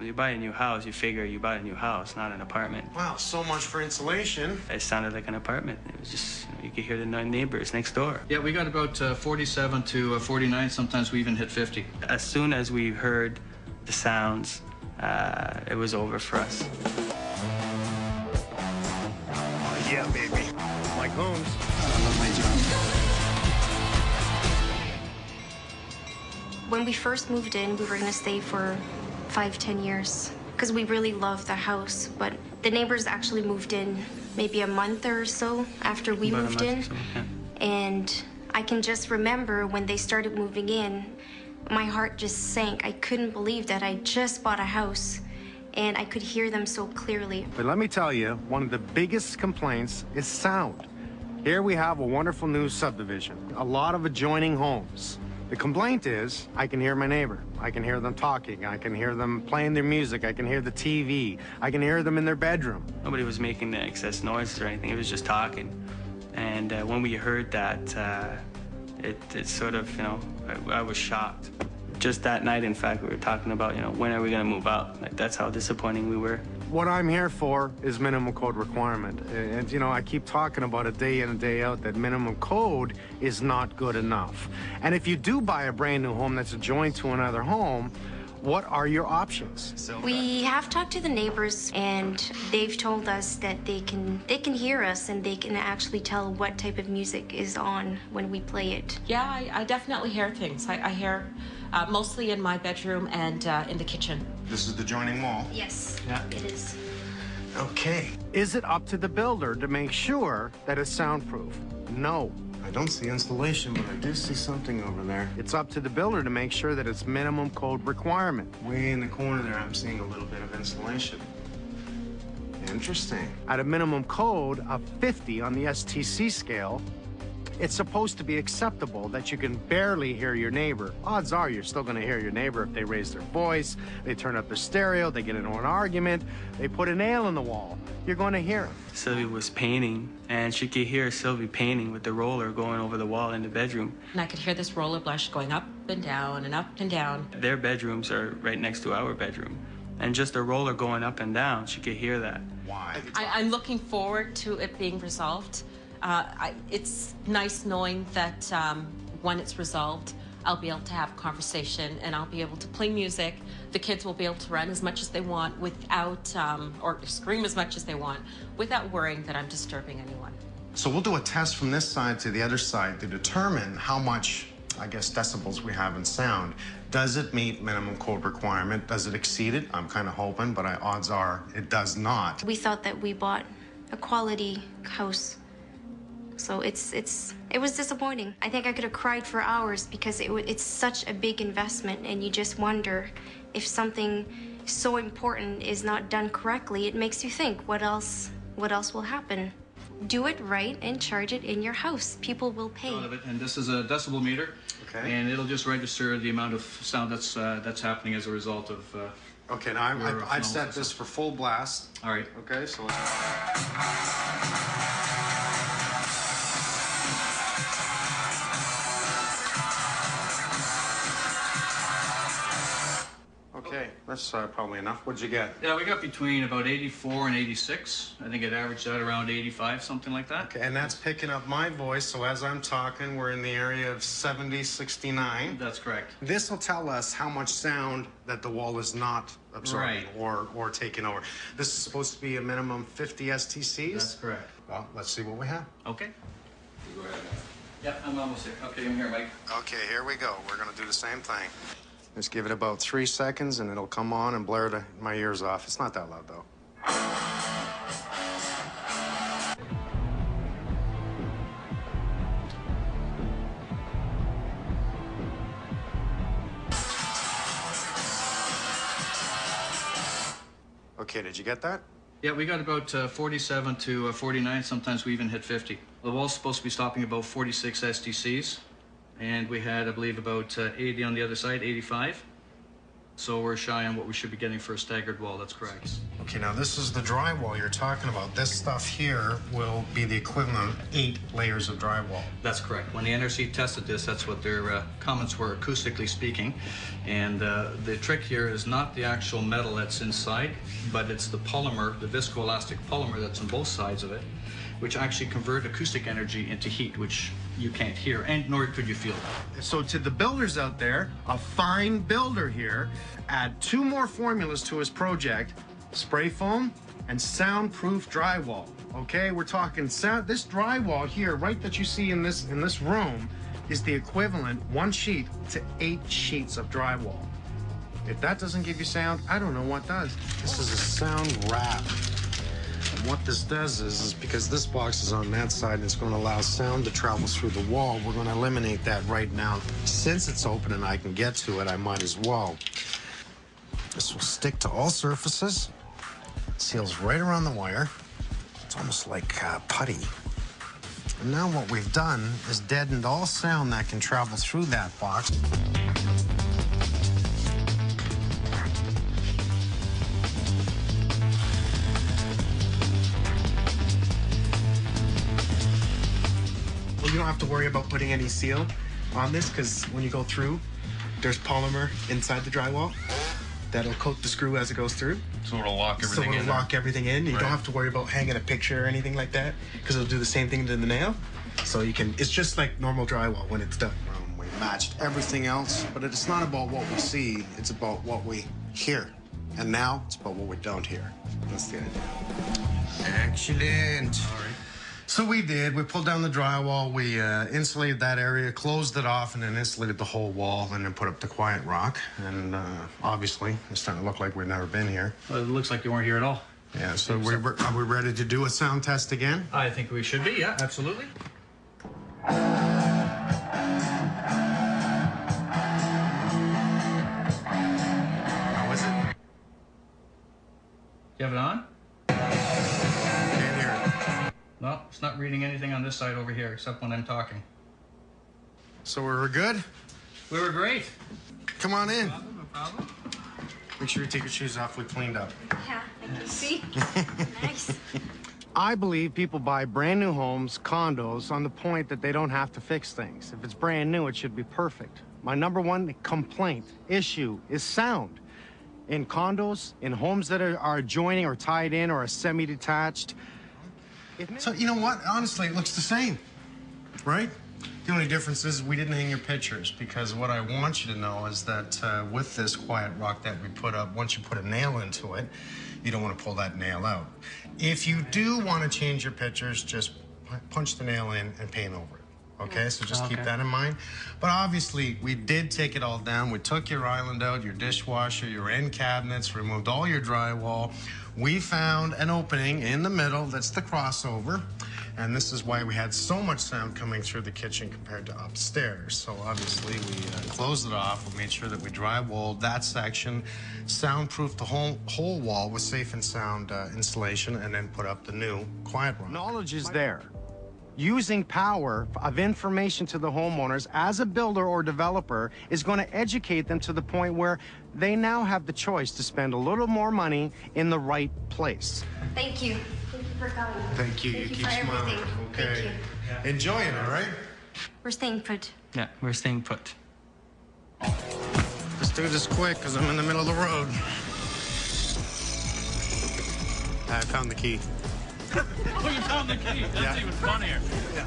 When you buy a new house, you figure you bought a new house, not an apartment. Wow, so much for insulation. It sounded like an apartment. It was just, you could hear the neighbors next door. Yeah, we got about 47 to 49. Sometimes we even hit 50. As soon as we heard the sounds, it was over for us. Oh, yeah, baby. Like Holmes. I love my job. When we first moved in, we were going to stay for 5-10 years because we really loved the house. But the neighbors actually moved in maybe a month or so after we moved in. So, yeah. And I can just remember when they started moving in, my heart just sank. I couldn't believe that I just bought a house and I could hear them so clearly. But let me tell you, one of the biggest complaints is sound. Here we have a wonderful new subdivision, a lot of adjoining homes. The complaint is, I can hear my neighbor. I can hear them talking. I can hear them playing their music. I can hear the TV. I can hear them in their bedroom. Nobody was making the excess noises or anything. It was just talking. And when we heard that, it sort of, you know, I was shocked. Just that night, in fact, we were talking about, you know, when are we going to move out? Like, that's how disappointing we were. What I'm here for is minimum code requirement. And, you know, I keep talking about it day in and day out that minimum code is not good enough. And if you do buy a brand new home that's adjoined to another home, what are your options? We have talked to the neighbors, and they've told us that they can hear us and they can actually tell what type of music is on when we play it. Yeah, I definitely hear things. I hear mostly in my bedroom and in the kitchen. This is the joining wall. Yes, Yeah. it is. Okay. Is it up to the builder to make sure that it's soundproof? No. I don't see insulation, but I do see something over there. It's up to the builder to make sure that it's minimum code requirement. Way in the corner there, I'm seeing a little bit of insulation. Interesting. At a minimum code of 50 on the STC scale, it's supposed to be acceptable that you can barely hear your neighbor. Odds are you're still going to hear your neighbor if they raise their voice, they turn up their stereo, they get into an argument, they put a nail in the wall. You're going to hear them. Sylvie was painting, and she could hear Sylvie painting with the roller going over the wall in the bedroom. And I could hear this roller brush going up and down and up and down. Their bedrooms are right next to our bedroom. And just the roller going up and down, she could hear that. Why? I'm looking forward to it being resolved. It's nice knowing that when it's resolved, I'll be able to have a conversation and I'll be able to play music. The kids will be able to run as much as they want without, or scream as much as they want, without worrying that I'm disturbing anyone. So we'll do a test from this side to the other side to determine how much, I guess, decibels we have in sound. Does it meet minimum code requirement? Does it exceed it? I'm kind of hoping, but odds are it does not. We thought that we bought a quality house. So it was disappointing. I think I could have cried for hours because it's such a big investment, and you just wonder if something so important is not done correctly. It makes you think, what else will happen? Do it right and charge it in your house. People will pay. And this is a decibel meter, Okay. and it'll just register the amount of sound that's happening as a result of. Okay, now I've set this for full blast. All right. Okay, so let's... Okay, that's probably enough. What'd you get? Yeah, we got between about 84 and 86. I think it averaged out around 85, something like that. Okay, and that's picking up my voice, so as I'm talking, we're in the area of 70, 69. That's correct. This will tell us how much sound that the wall is not absorbing or taking over. This is supposed to be a minimum 50 STCs? That's correct. Well, let's see what we have. Okay. Go ahead. Yep, I'm almost here. Okay, I'm here, Mike. Okay, here we go. We're gonna do the same thing. Just give it about 3 seconds and it'll come on and blare my ears off. It's not that loud though. Okay, did you get that? Yeah, we got about 47 to 49. Sometimes we even hit 50. The wall's supposed to be stopping about 46 STCs. And we had, I believe, about 80 on the other side, 85. So we're shy on what we should be getting for a staggered wall. That's correct. Okay, now this is the drywall you're talking about. This stuff here will be the equivalent of 8 layers of drywall. That's correct. When the NRC tested this, that's what their comments were, acoustically speaking. And the trick here is not the actual metal that's inside, but it's the polymer, the viscoelastic polymer that's on both sides of it, which actually convert acoustic energy into heat, which you can't hear, and nor could you feel that. So to the builders out there, a fine builder here, add 2 more formulas to his project: spray foam and soundproof drywall. Okay, we're talking sound. This drywall here, right, that you see in this room, is the equivalent, 1 sheet to 8 sheets of drywall. If that doesn't give you sound, I don't know what does. This is a sound wrap. And what this does is because this box is on that side and it's going to allow sound to travel through the wall, we're going to eliminate that right now. Since it's open and I can get to it, I might as well. This will stick to all surfaces. Seals right around the wire. It's almost like putty. And now what we've done is deadened all sound that can travel through that box. You don't have to worry about putting any seal on this, because when you go through, there's polymer inside the drywall that'll coat the screw as it goes through. So it'll lock everything in. So it'll lock everything in. You Right. don't have to worry about hanging a picture or anything like that, because it'll do the same thing to the nail. So you can, it's just like normal drywall when it's done. We matched everything else, but it's not about what we see, it's about what we hear. And now it's about what we don't hear. That's the idea. Excellent. All right. So we pulled down the drywall, we insulated that area, closed it off, and then insulated the whole wall, and then put up the QuietRock. And obviously, it's starting to look like we've never been here. Well, it looks like you weren't here at all. Yeah, so are we ready to do a sound test again? I think we should be, yeah, absolutely. How is it? You have it on? Can't hear it. No, it's not reading anything on this side over here, except when I'm talking. So we were good? We were great. Come on in. No problem. Make sure you take your shoes off, we cleaned up. Yeah, I can see. Nice. I believe people buy brand new homes, condos, on the point that they don't have to fix things. If it's brand new, it should be perfect. My #1 complaint, issue, is sound. In condos, in homes that are adjoining or tied in or are semi-detached. So, you know what? Honestly, it looks the same, right? The only difference is we didn't hang your pictures, because what I want you to know is that with this QuietRock that we put up, once you put a nail into it, you don't want to pull that nail out. If you do want to change your pictures, just punch the nail in and paint over it. Okay, so just keep that in mind. But obviously, we did take it all down. We took your island out, your dishwasher, your end cabinets, removed all your drywall. We found an opening in the middle that's the crossover. And this is why we had so much sound coming through the kitchen compared to upstairs. So obviously, we closed it off. We made sure that we drywalled that section, soundproofed the whole wall with safe and sound insulation, and then put up the new QuietRock. Knowledge is there. Using power of information to the homeowners as a builder or developer is going to educate them to the point where they now have the choice to spend a little more money in the right place. Thank you. Thank you for coming. Thank you. Thank You you keep for smiling. everything. Okay. Thank you. Enjoy it, all right? We're staying put. Yeah, we're staying put. Let's do this quick, because I'm in the middle of the road. I found the key. Oh, you found the key. That's even funnier. Yeah.